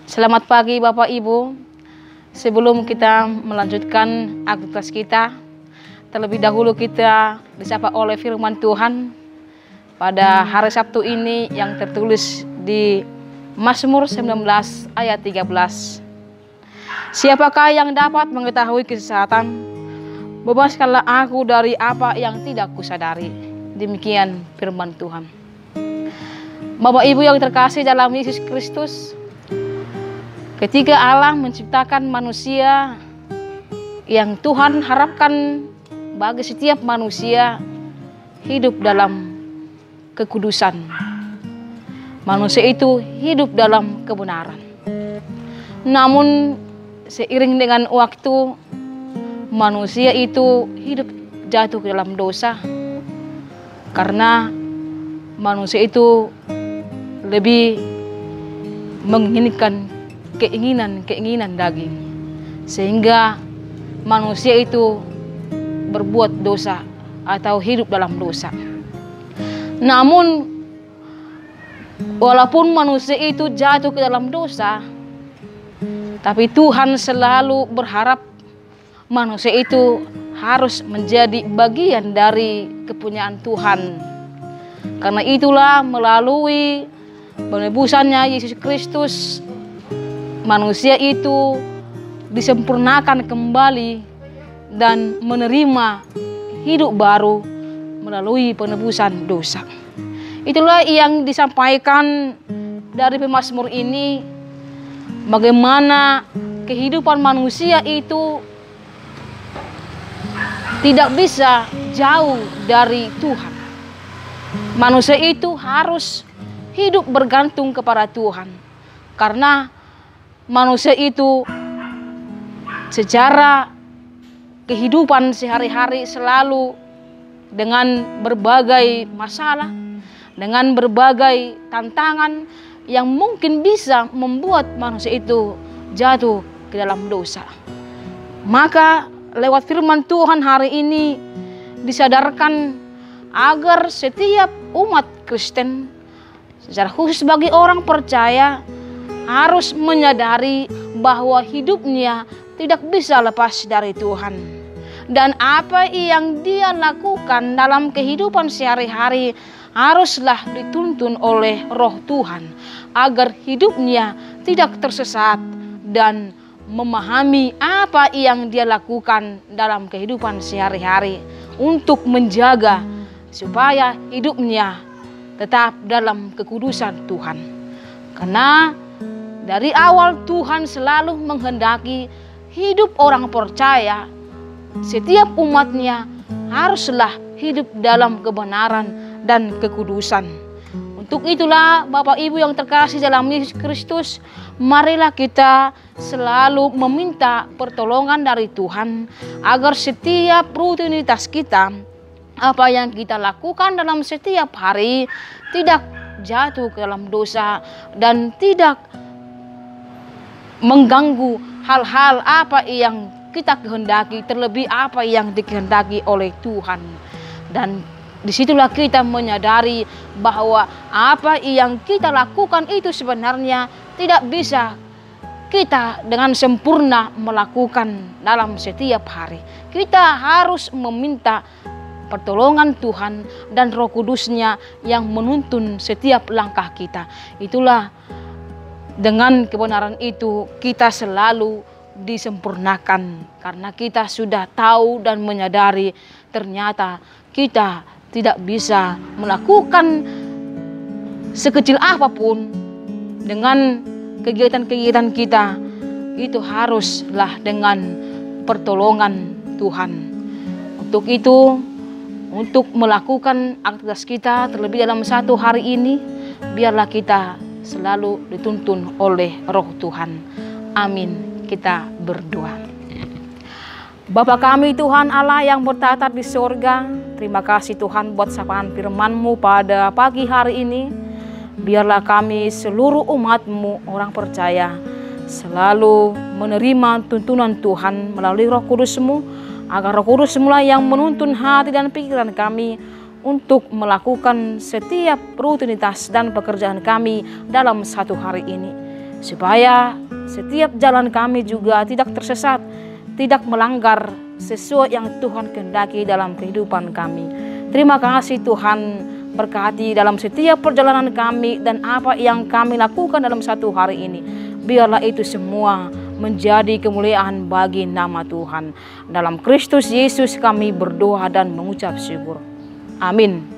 Selamat pagi Bapak Ibu. Sebelum kita melanjutkan aktivitas kita, terlebih dahulu kita disapa oleh firman Tuhan pada hari Sabtu ini yang tertulis di Mazmur 19 ayat 13. Siapakah yang dapat mengetahui kesesatan? Bebaskanlah aku dari apa yang tidak kusadari. Demikian firman Tuhan. Bapak Ibu yang terkasih dalam Yesus Kristus, ketika Allah menciptakan manusia, yang Tuhan harapkan bagi setiap manusia hidup dalam kekudusan. Manusia itu hidup dalam kebenaran. Namun seiring dengan waktu, manusia itu hidup jatuh ke dalam dosa. Karena manusia itu lebih menginginkan keinginan daging, sehingga manusia itu berbuat dosa atau hidup dalam dosa. Namun walaupun manusia itu jatuh ke dalam dosa, tapi Tuhan selalu berharap manusia itu harus menjadi bagian dari kepunyaan Tuhan. Karena itulah melalui penebusannya Yesus Kristus, manusia itu disempurnakan kembali dan menerima hidup baru melalui penebusan dosa. Itulah yang disampaikan dari pemazmur ini, bagaimana kehidupan manusia itu tidak bisa jauh dari Tuhan. Manusia itu harus hidup bergantung kepada Tuhan, karena manusia itu secara kehidupan sehari-hari selalu dengan berbagai masalah, dengan berbagai tantangan yang mungkin bisa membuat manusia itu jatuh ke dalam dosa. Maka lewat firman Tuhan hari ini disadarkan agar setiap umat Kristen, secara khusus bagi orang percaya, harus menyadari bahwa hidupnya tidak bisa lepas dari Tuhan. Dan apa yang dia lakukan dalam kehidupan sehari-hari haruslah dituntun oleh Roh Tuhan, agar hidupnya tidak tersesat dan memahami apa yang dia lakukan dalam kehidupan sehari-hari untuk menjaga supaya hidupnya tetap dalam kekudusan Tuhan. Karena dari awal Tuhan selalu menghendaki hidup orang percaya, setiap umatnya haruslah hidup dalam kebenaran dan kekudusan. Untuk itulah Bapak Ibu yang terkasih dalam Yesus Kristus, marilah kita selalu meminta pertolongan dari Tuhan agar setiap rutinitas kita, apa yang kita lakukan dalam setiap hari, tidak jatuh ke dalam dosa dan tidak mengganggu hal-hal apa yang kita kehendaki, terlebih apa yang dikehendaki oleh Tuhan. Dan disitulah kita menyadari bahwa apa yang kita lakukan itu sebenarnya tidak bisa kita dengan sempurna melakukan dalam setiap hari. Kita harus meminta pertolongan Tuhan dan Roh Kudus-Nya yang menuntun setiap langkah kita. Itulah dengan kebenaran itu kita selalu disempurnakan, karena kita sudah tahu dan menyadari ternyata kita tidak bisa melakukan sekecil apapun dengan kegiatan-kegiatan kita. Itu haruslah dengan pertolongan Tuhan. Untuk itu, untuk melakukan aktivitas kita terlebih dalam satu hari ini, biarlah kita selalu dituntun oleh Roh Tuhan. Amin. Kita berdoa. Bapa kami Tuhan Allah yang bertata di surga, terima kasih Tuhan buat sapaan firman-Mu pada pagi hari ini. Biarlah kami seluruh umat-Mu, orang percaya, selalu menerima tuntunan Tuhan melalui Roh Kudus-Mu, agar Roh Kudus-Mu lah yang menuntun hati dan pikiran kami untuk melakukan setiap rutinitas dan pekerjaan kami dalam satu hari ini. supaya setiap jalan kami juga tidak tersesat, tidak melanggar sesuai yang Tuhan kehendaki dalam kehidupan kami. Terima kasih Tuhan, berkati dalam setiap perjalanan kami dan apa yang kami lakukan dalam satu hari ini. Biarlah itu semua menjadi kemuliaan bagi nama Tuhan. Dalam Kristus Yesus kami berdoa dan mengucap syukur. Amin.